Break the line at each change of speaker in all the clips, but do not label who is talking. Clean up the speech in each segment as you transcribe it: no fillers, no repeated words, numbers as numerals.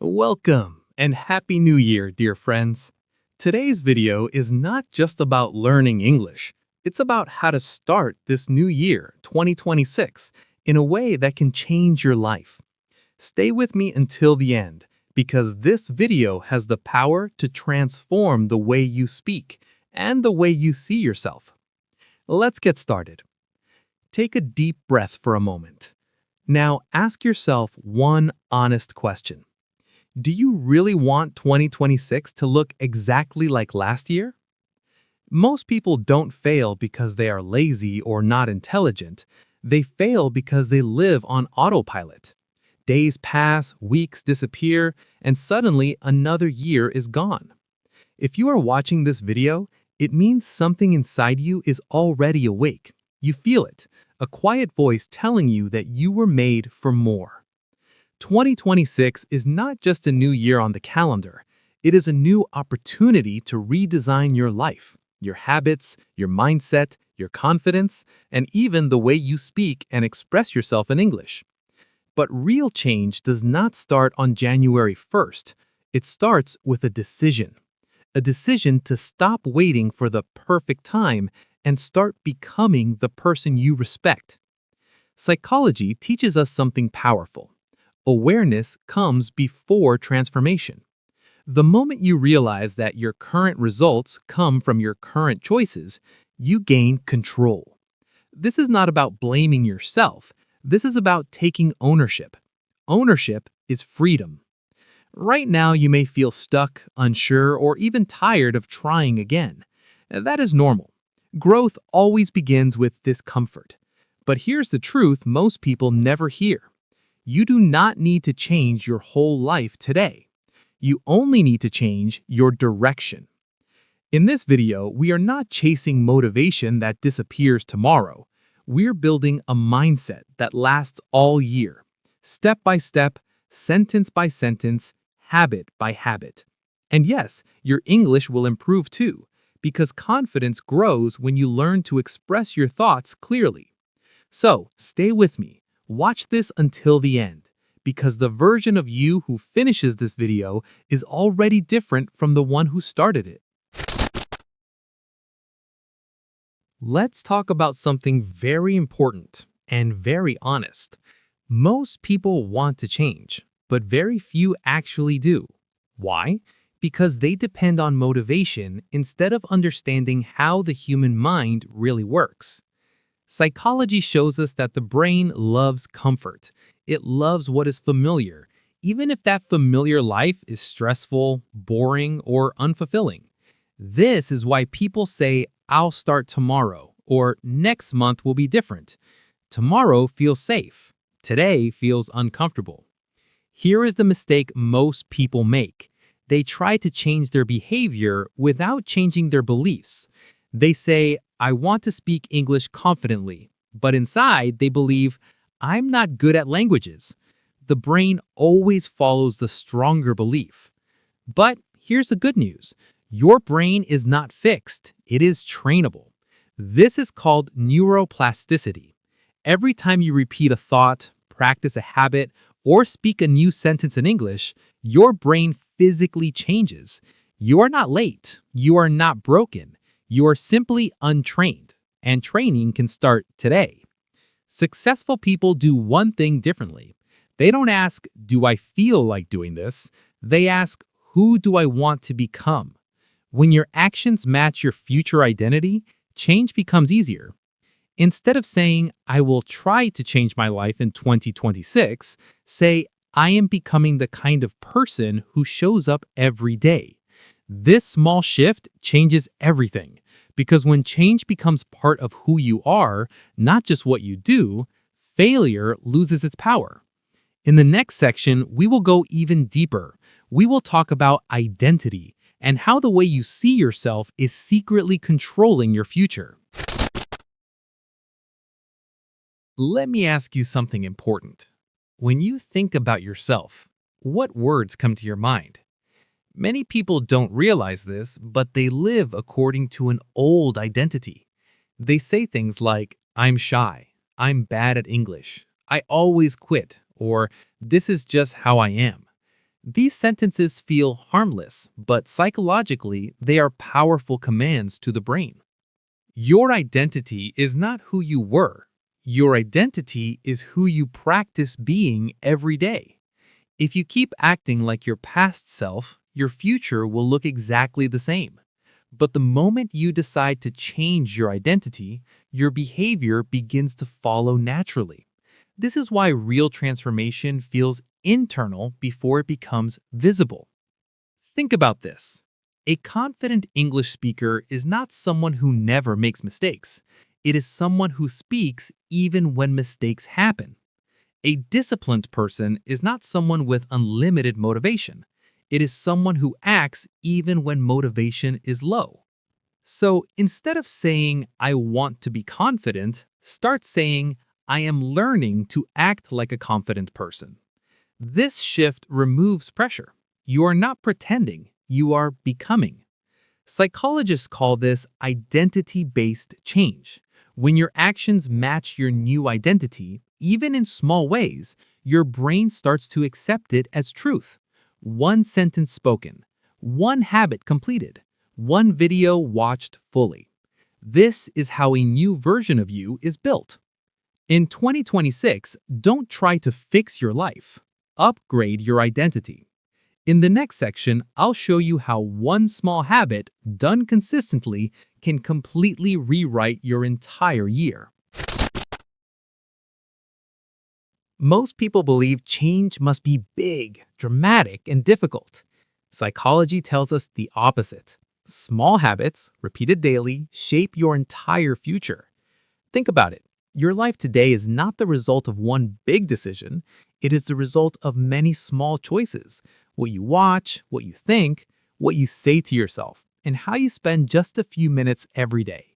Welcome and Happy New Year, dear friends. Today's video is not just about learning English. It's about how to start this new year, 2026, in a way that can change your life. Stay with me until the end, because this video has the power to transform the way you speak and the way you see yourself. Let's get started. Take a deep breath for a moment. Now ask yourself one honest question. Do you really want 2026 to look exactly like last year? Most people don't fail because they are lazy or not intelligent. They fail because they live on autopilot. Days pass, weeks disappear, and suddenly another year is gone. If you are watching this video, it means something inside you is already awake. You feel it, a quiet voice telling you that you were made for more. 2026 is not just a new year on the calendar. It is a new opportunity to redesign your life, your habits, your mindset, your confidence, and even the way you speak and express yourself in English. But real change does not start on January 1st. It starts with a decision to stop waiting for the perfect time and start becoming the person you respect. Psychology teaches us something powerful. Awareness comes before transformation. The moment you realize that your current results come from your current choices, you gain control. This is not about blaming yourself. This is about taking ownership. Ownership is freedom. Right now, you may feel stuck, unsure, or even tired of trying again. That is normal. Growth always begins with discomfort. But here's the truth most people never hear. You do not need to change your whole life today. You only need to change your direction. In this video, we are not chasing motivation that disappears tomorrow. We're building a mindset that lasts all year, step by step, sentence by sentence, habit by habit. And yes, your English will improve too, because confidence grows when you learn to express your thoughts clearly. So, stay with me. Watch this until the end, because the version of you who finishes this video is already different from the one who started it. Let's talk about something very important and very honest. Most people want to change, but very few actually do. Why? Because they depend on motivation instead of understanding how the human mind really works. Psychology shows us that the brain loves comfort. It loves what is familiar, even if that familiar life is stressful, boring, or unfulfilling. This is why people say, "I'll start tomorrow," or "next month will be different." Tomorrow feels safe. Today feels uncomfortable. Here is the mistake most people make. They try to change their behavior without changing their beliefs. They say, "I want to speak English confidently," but inside they believe, "I'm not good at languages." The brain always follows the stronger belief. But here's the good news. Your brain is not fixed. It is trainable. This is called neuroplasticity. Every time you repeat a thought, practice a habit, or speak a new sentence in English, your brain physically changes. You are not late. You are not broken. You are simply untrained, and training can start today. Successful people do one thing differently. They don't ask, "Do I feel like doing this?" They ask, "Who do I want to become?" When your actions match your future identity, change becomes easier. Instead of saying, "I will try to change my life in 2026, say, "I am becoming the kind of person who shows up every day." This small shift changes everything, because when change becomes part of who you are, not just what you do, failure loses its power. In the next section, we will go even deeper. We will talk about identity and how the way you see yourself is secretly controlling your future. Let me ask you something important. When you think about yourself, what words come to your mind? Many people don't realize this, but they live according to an old identity. They say things like, "I'm shy," "I'm bad at English," "I always quit," or "this is just how I am." These sentences feel harmless, but psychologically, they are powerful commands to the brain. Your identity is not who you were. Your identity is who you practice being every day. If you keep acting like your past self, your future will look exactly the same. But the moment you decide to change your identity, your behavior begins to follow naturally. This is why real transformation feels internal before it becomes visible. Think about this. A confident English speaker is not someone who never makes mistakes. It is someone who speaks even when mistakes happen. A disciplined person is not someone with unlimited motivation. It is someone who acts even when motivation is low. So instead of saying, I want to be confident, start saying, I am learning to act like a confident person. This shift removes pressure. You are not pretending, you are becoming. Psychologists call this identity-based change. When your actions match your new identity, even in small ways, your brain starts to accept it as truth. One sentence spoken, one habit completed, one video watched fully. This is how a new version of you is built. In 2026, don't try to fix your life. Upgrade your identity. In the next section, I'll show you how one small habit, done consistently, can completely rewrite your entire year. Most people believe change must be big, dramatic, and difficult. Psychology tells us the opposite. Small habits, repeated daily, shape your entire future. Think about it. Your life today is not the result of one big decision. It is the result of many small choices. What you watch, what you think, what you say to yourself, and how you spend just a few minutes every day.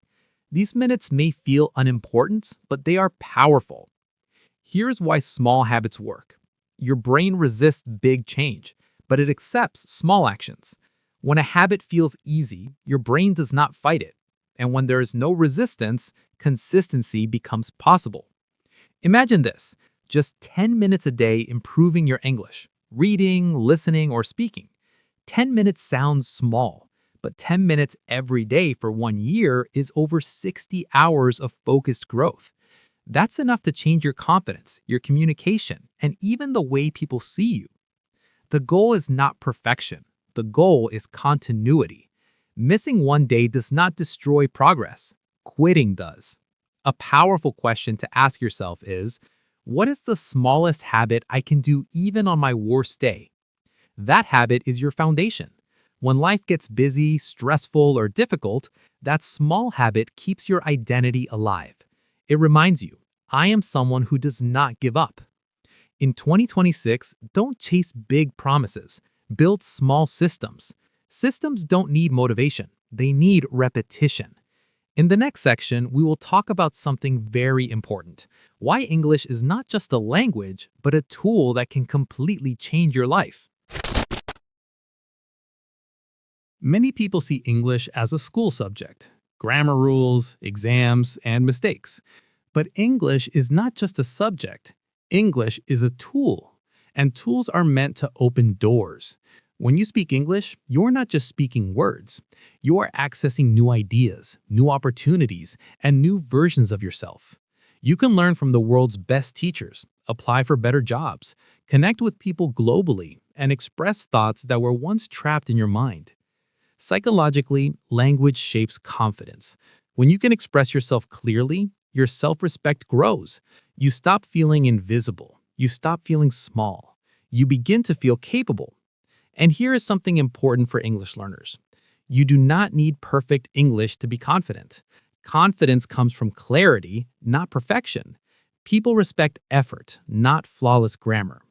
These minutes may feel unimportant, but they are powerful. Here's why small habits work. Your brain resists big change, but it accepts small actions. When a habit feels easy, your brain does not fight it. And when there is no resistance, consistency becomes possible. Imagine this, just 10 minutes a day improving your English, reading, listening, or speaking. 10 minutes sounds small, but 10 minutes every day for 1 year is over 60 hours of focused growth. That's enough to change your confidence, your communication, and even the way people see you. The goal is not perfection. The goal is continuity. Missing one day does not destroy progress. Quitting does. A powerful question to ask yourself is, what is the smallest habit I can do even on my worst day? That habit is your foundation. When life gets busy, stressful, or difficult, that small habit keeps your identity alive. It reminds you, I am someone who does not give up. In 2026, don't chase big promises. Build small systems. Systems don't need motivation. They need repetition. In the next section, we will talk about something very important. Why English is not just a language, but a tool that can completely change your life. Many people see English as a school subject. Grammar rules, exams, and mistakes. But English is not just a subject. English is a tool. And tools are meant to open doors. When you speak English, you're not just speaking words. You are accessing new ideas, new opportunities, and new versions of yourself. You can learn from the world's best teachers, apply for better jobs, connect with people globally, and express thoughts that were once trapped in your mind. Psychologically, language shapes confidence. When you can express yourself clearly, your self-respect grows. You stop feeling invisible. You stop feeling small. You begin to feel capable. And here is something important for English learners. You do not need perfect English to be confident. Confidence comes from clarity, not perfection. People respect effort, not flawless grammar.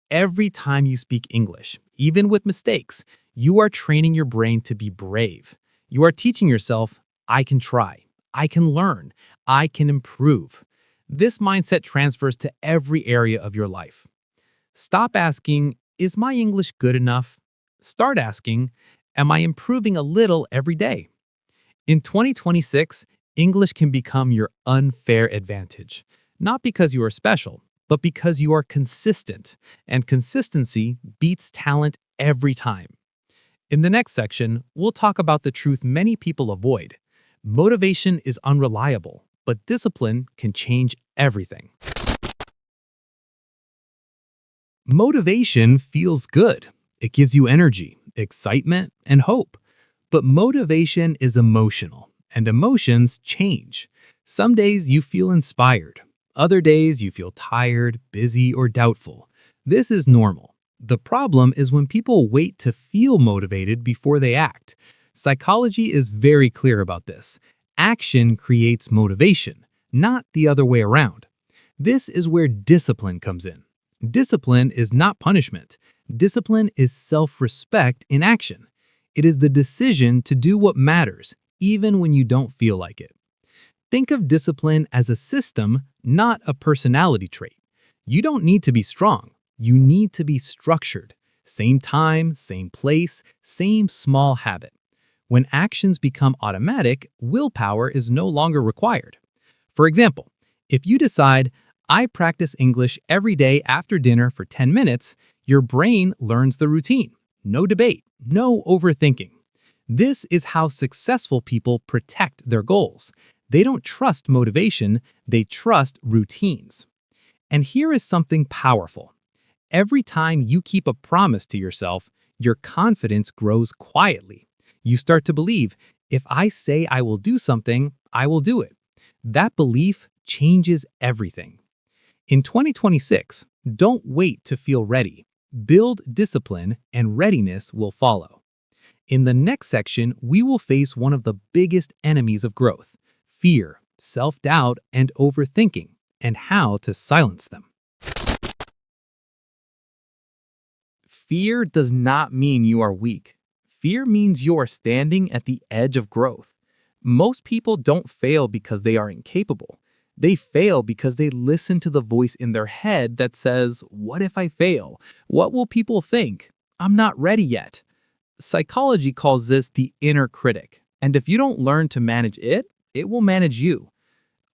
Every time you speak English, even with mistakes, you are training your brain to be brave. You are teaching yourself, I can try, I can learn, I can improve. This mindset transfers to every area of your life. Stop asking, is my English good enough? Start asking, am I improving a little every day? In 2026, English can become your unfair advantage, not because you are special, but because you are consistent, and consistency beats talent every time. In the next section, we'll talk about the truth many people avoid. Motivation is unreliable, but discipline can change everything. Motivation feels good. It gives you energy, excitement, and hope. But motivation is emotional, and emotions change. Some days you feel inspired. Other days you feel tired, busy, or doubtful. This is normal. The problem is when people wait to feel motivated before they act. Psychology is very clear about this. Action creates motivation, not the other way around. This is where discipline comes in. Discipline is not punishment. Discipline is self-respect in action. It is the decision to do what matters, even when you don't feel like it. Think of discipline as a system, not a personality trait. You don't need to be strong. You need to be structured. Same time, same place, same small habit. When actions become automatic, willpower is no longer required. For example, if you decide, I practice English every day after dinner for 10 minutes, your brain learns the routine. No debate, no overthinking. This is how successful people protect their goals. They don't trust motivation, they trust routines. And here is something powerful. Every time you keep a promise to yourself, your confidence grows quietly. You start to believe, if I say I will do something, I will do it. That belief changes everything. In 2026, don't wait to feel ready. Build discipline and readiness will follow. In the next section, we will face one of the biggest enemies of growth: fear, self-doubt, and overthinking, and how to silence them. Fear does not mean you are weak. Fear means you are standing at the edge of growth. Most people don't fail because they are incapable. They fail because they listen to the voice in their head that says, what if I fail? What will people think? I'm not ready yet. Psychology calls this the inner critic. And if you don't learn to manage it, it will manage you.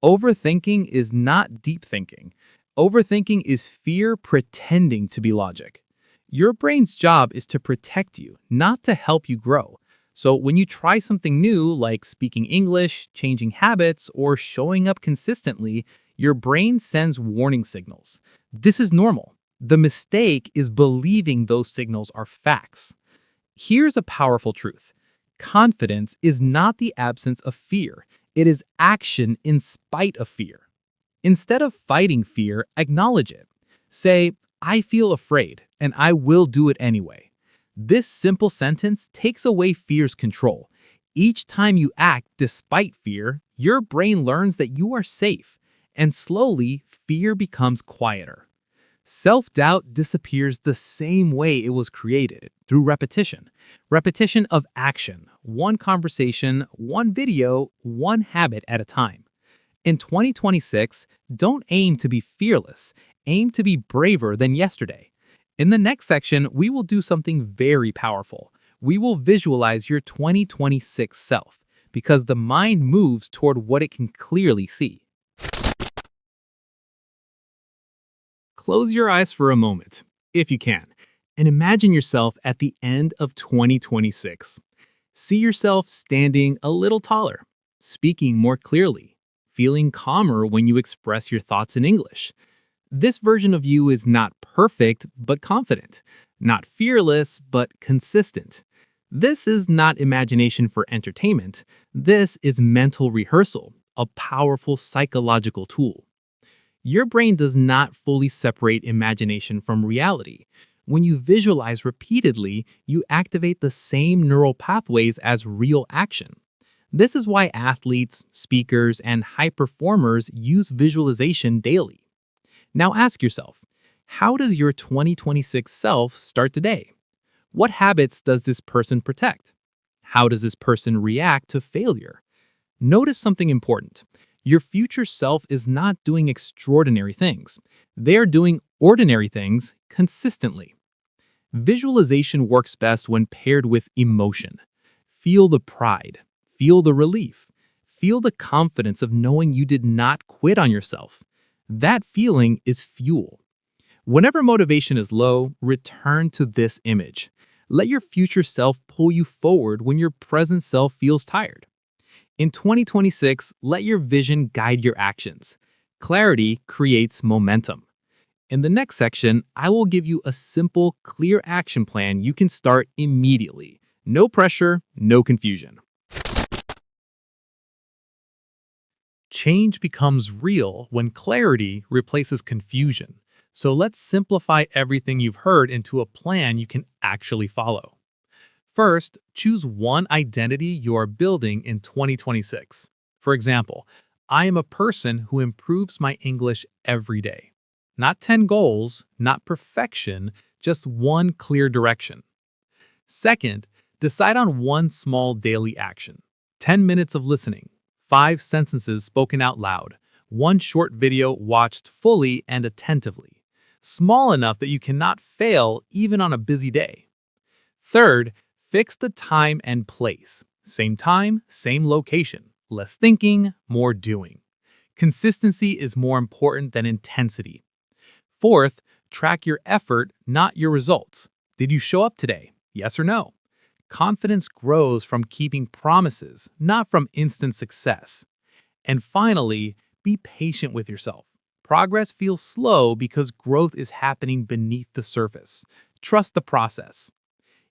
Overthinking is not deep thinking. Overthinking is fear pretending to be logic. Your brain's job is to protect you, not to help you grow. So when you try something new, like speaking English, changing habits, or showing up consistently, your brain sends warning signals. This is normal. The mistake is believing those signals are facts. Here's a powerful truth. Confidence is not the absence of fear. It is action in spite of fear. Instead of fighting fear, acknowledge it. Say, I feel afraid, and I will do it anyway. This simple sentence takes away fear's control. Each time you act despite fear, your brain learns that you are safe, and slowly, fear becomes quieter. Self-doubt disappears the same way it was created, through repetition. Repetition of action, one conversation, one video, one habit at a time. In 2026, don't aim to be fearless, aim to be braver than yesterday. In the next section, we will do something very powerful. We will visualize your 2026 self, because the mind moves toward what it can clearly see. Close your eyes for a moment, if you can, and imagine yourself at the end of 2026. See yourself standing a little taller, speaking more clearly, feeling calmer when you express your thoughts in English. This version of you is not perfect, but confident, not fearless, but consistent. This is not imagination for entertainment. This is mental rehearsal, a powerful psychological tool. Your brain does not fully separate imagination from reality. When you visualize repeatedly, you activate the same neural pathways as real action. This is why athletes, speakers, and high performers use visualization daily. Now ask yourself, how does your 2026 self start today? What habits does this person protect? How does this person react to failure? Notice something important. Your future self is not doing extraordinary things. They are doing ordinary things consistently. Visualization works best when paired with emotion. Feel the pride. Feel the relief. Feel the confidence of knowing you did not quit on yourself. That feeling is fuel. Whenever motivation is low, return to this image. Let your future self pull you forward when your present self feels tired. In 2026, let your vision guide your actions. Clarity creates momentum. In the next section, I will give you a simple, clear action plan you can start immediately. No pressure, no confusion. Change becomes real when clarity replaces confusion. So let's simplify everything you've heard into a plan you can actually follow. First, choose one identity you are building in 2026. For example, I am a person who improves my English every day. Not 10 goals, not perfection, just one clear direction. Second, decide on one small daily action. 10 minutes of listening, 5 sentences spoken out loud, one short video watched fully and attentively. Small enough that you cannot fail even on a busy day. Third, fix the time and place. Same time, same location. Less thinking, more doing. Consistency is more important than intensity. Fourth, track your effort, not your results. Did you show up today? Yes or no? Confidence grows from keeping promises, not from instant success. And finally, be patient with yourself. Progress feels slow because growth is happening beneath the surface. Trust the process.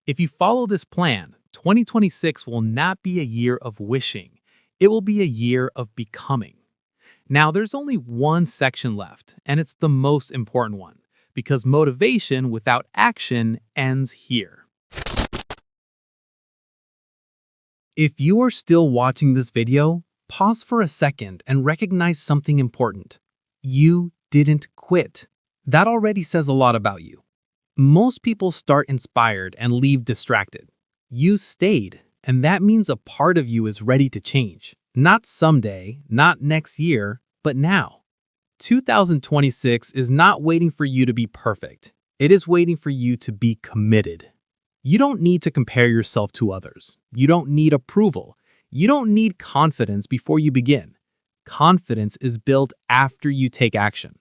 If you follow this plan, 2026 will not be a year of wishing. It will be a year of becoming. Now, there's only one section left, and it's the most important one, because motivation without action ends here. If you are still watching this video, pause for a second and recognize something important. You didn't quit. That already says a lot about you. Most people start inspired and leave distracted. You stayed, and that means a part of you is ready to change. Not someday, not next year, but now. 2026 is not waiting for you to be perfect. It is waiting for you to be committed. You don't need to compare yourself to others. You don't need approval. You don't need confidence before you begin. Confidence is built after you take action.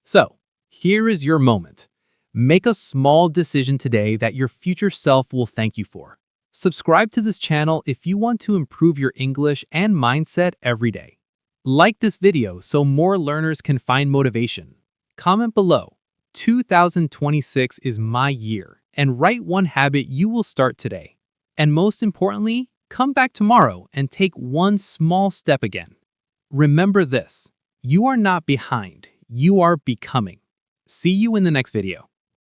So, here is your moment. Make a small decision today that your future self will thank you for. Subscribe to this channel if you want to improve your English and mindset every day. Like this video so more learners can find motivation. Comment below, 2026 is my year, and write one habit you will start today. And most importantly, come back tomorrow and take one small step again. Remember this, you are not behind, you are becoming. See you in the next video.